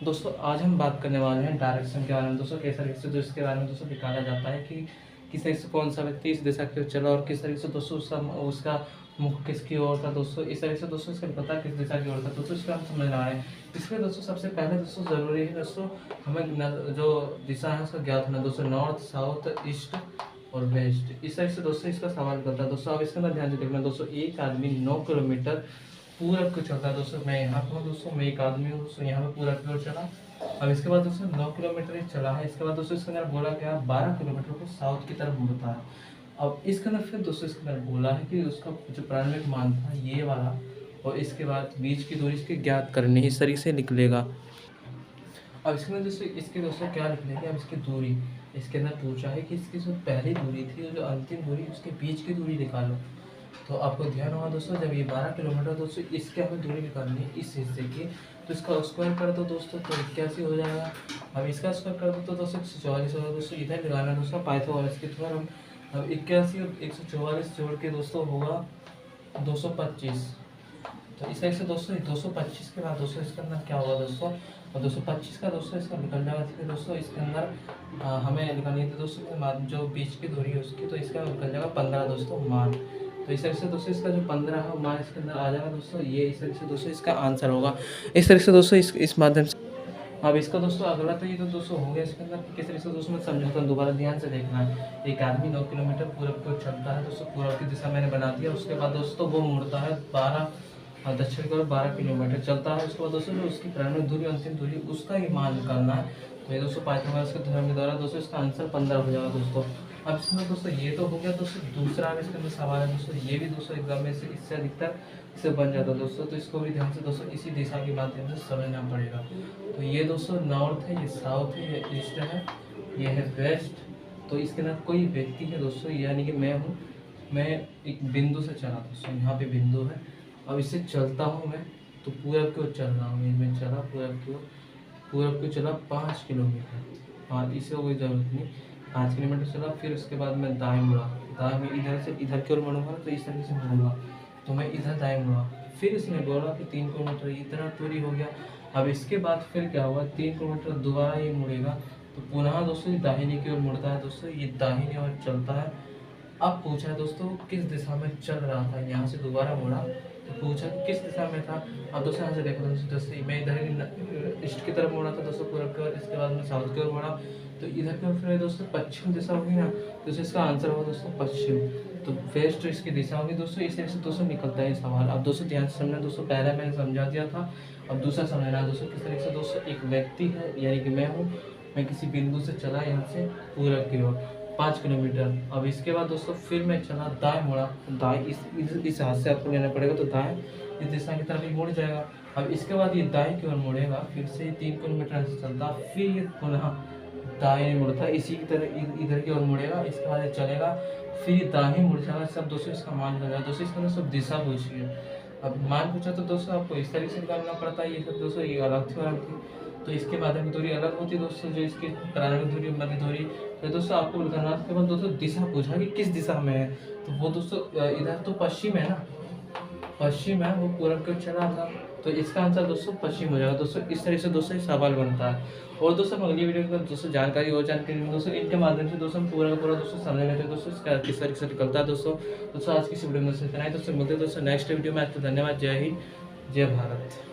दोस्तों आज हम बात करने वाले हैं डायरेक्शन के बारे में दोस्तों, किस तरीके से जो इसके बारे में दोस्तों निकाला जाता है कि किस तरीके से कौन सा व्यक्ति इस दिशा की ओर चला और किस तरीके से दोस्तों उसका उसका मुख किसकी ओर था दोस्तों। इस तरीके से दोस्तों इसका पता किस दिशा की ओर था दोस्तों, इसका हम समझ रहे हैं। इसलिए दोस्तों सबसे पहले दोस्तों ज़रूरी है दोस्तों हमें जो दिशा है उसका ज्ञात होना दोस्तों, नॉर्थ साउथ ईस्ट और वेस्ट। इस तरीके से दोस्तों इसका सवाल करता है दोस्तों। अब इसके अंदर ध्यान से देखना दोस्तों, एक आदमी 9 किलोमीटर पूरब को चलता है दोस्तों। मैं यहाँ पर हूँ दोस्तों, मैं एक आदमी हूँ दोस्तों, यहाँ पे पूरब की ओर चला। अब इसके बाद दोस्तों 9 किलोमीटर ही चला है। इसके बाद दोस्तों इसके अंदर बोला गया 12 किलोमीटर को साउथ की तरफ मुड़ता है। अब इसके अंदर फिर दोस्तों इसके अंदर बोला है कि उसका जो प्रारंभिक मान था ये वाला, और इसके बाद बीच की दूरी इसके ज्ञात करनी, इस तरीके से निकलेगा। अब इसके अंदर दोस्तों इसके दोस्तों क्या लिखने अब इसकी दूरी इसके अंदर पूछा है कि इसकी जो पहली दूरी थी और जो अंतिम दूरी उसके बीच की दूरी निकालो। तो आपको ध्यान होगा दोस्तों, जब ये 12 किलोमीटर दोस्तों इसके हमें दूरी निकालनी है इस हिस्से की, तो इसका स्क्वायर कर दो दोस्तों तो 81 हो जाएगा। अब इसका स्क्वायर कर दो तो दोस्तों 144 होगा दोस्तों। इधर लगाना दोस्तों पाइथागोरस की थ्योरम। अब 81 और 144 जोड़ के दोस्तों होगा 225। तो इस तरह से दोस्तों 225 के बाद दोस्तों इसके अंदर क्या होगा दोस्तों, और 225 का दोस्तों इसका निकल जाएगा। ठीक है दोस्तों, इसके अंदर हमें निकालनी थी दोस्तों जो बीच की दूरी है उसकी, तो इसका निकल जाएगा 15 दोस्तों मान। तो इस तरह से दोस्तों इसका जो 15 है मान इसके अंदर आ जाएगा दोस्तों। ये इस तरह से दोस्तों इसका आंसर होगा। इस तरह से दोस्तों इस माध्यम से अब इसका दोस्तों अगला तो ये तो दोस्तों हो गया। इसके अंदर किस तरह से दोस्तों मैं समझाता हूँ, दोबारा ध्यान से देखना है। एक आदमी 9 किलोमीटर पूरब को चलता है दोस्तों, पूरब की दिशा मैंने बना दिया। उसके बाद दोस्तों वो मुड़ता है 12 दक्षिण की ओर 12 किलोमीटर चलता है। उसके बाद दोस्तों जो उसकी प्रारंभिक दूरी अंतिम दूरी उसका ही मान निकालना है। तो ये दोस्तों पाइथागोरस के थ्योरम के द्वारा दोस्तों इसका आंसर 15 हो जाएगा दोस्तों। अब इसमें दोस्तों ये तो हो गया दोस्तों। दूसरा इसके अंदर सवाल है दोस्तों, ये भी दोस्तों एग्जाम में से इससे अधिकतर इससे बन जाता है दोस्तों। तो इसको भी ध्यान से दोस्तों इसी दिशा के माध्यम से समझना पड़ेगा। तो ये दोस्तों नॉर्थ है, ये साउथ है, ये ईस्ट है, ये है वेस्ट। तो इसके अंदर कोई व्यक्ति है दोस्तों, यानी कि मैं हूँ। मैं एक बिंदु से चला दोस्तों, यहाँ पे बिंदु है। अब इससे चलता हूँ मैं, तो पूरब की ओर चल रहा हूँ। मैं चला पूरब की ओर, पूरब की चला 5 किलोमीटर। और इसे कोई ज़रूरत नहीं, 5 किलोमीटर चला। फिर उसके बाद मैं दाएँ मुड़ा, दाएँ में इधर से इधर की ओर मुड़ूंगा तो इस तरीके से मुड़ूंगा। तो मैं इधर दाएँ मुड़ा। फिर इसने बोला कि 3 किलोमीटर इतना दूरी हो गया। अब इसके बाद फिर क्या हुआ, 3 किलोमीटर दोबारा ये मुड़ेगा। तो पुनः दोस्तों ये दाहिने की ओर मुड़ता है दोस्तों, ये दाहिने ओर चलता है। अब पूछा है दोस्तों किस दिशा में चल रहा था, यहाँ से दोबारा मुड़ा तो पूछा कि किस दिशा में था। अब दोस्तों यहाँ से देखो दोस्तों, मैं इधर ईस्ट की तरफ मुड़ा था दोस्तों पूरब की ओर। इसके बाद मैं साउथ की ओर मुड़ा तो इधर की ओर फिर दोस्तों पश्चिम दिशा होगी ना, तो इसका आंसर होगा दोस्तों पश्चिम। तो वेस्ट इसकी दिशा होगी दोस्तों। इस तरह से दोस्तों निकलता है सवाल। अब दोस्तों ध्यान से समझना दोस्तों, पहला मैंने समझा दिया था। अब दूसरा समझना दोस्तों किस तरह से दोस्तों एक व्यक्ति है, यानी कि मैं हूँ। मैं किसी बिंदु से चला यहाँ से पूरब की ओर 5 किलोमीटर। अब इसके बाद दोस्तों फिर मैं चला दाएं मुड़ा, दाएं इस हाथ से आपको लेना पड़ेगा तो दाएं इस दिशा की तरफ ही मुड़ जाएगा। अब इसके बाद ये दाएं की ओर मुड़ेगा, फिर से 3 किलोमीटर से चलता, फिर ये पुनः दाएं मुड़ता इसी की तरह इधर की ओर मुड़ेगा। इसके बाद ये चलेगा, फिर ये दाएं मुड़ जाएगा। सब दोस्तों इसका मान लगा दोस्तों। इसके अंदर सब दिशा पूछिए। अब मान पूछा तो दोस्तों आपको इस तरीके से निकालना पड़ता है। ये सब दोस्तों ये अलग थी और अलग थी, तो इसके माध्यम दूरी अलग होती है दोस्तों, जो इसकी प्रारंभिक दूरी मध्य दूरी। तो दोस्तों आपको बताना के बाद दोस्तों दिशा पूछा कि किस दिशा में है, तो वो दोस्तों इधर तो पश्चिम है ना, पश्चिम है, वो पूरब की ओर चला था। तो इसका आंसर दोस्तों पश्चिम हो जाएगा दोस्तों। इस तरह से दोस्तों सवाल बनता है। और दोस्तों अगली वीडियो में दोस्तों जानकारी और जानकारी में दोस्तों इनके माध्यम से दोस्तों पूरा का पूरा दोस्तों समझ लेते हैं दोस्तों इसका किस तरीके से निकलता है दोस्तों। दोस्तों आज की इस वीडियो में इतना ही दोस्तों, मिलते हैं दोस्तों नेक्स्ट वीडियो में। आपको धन्यवाद। जय हिंद, जय भारत।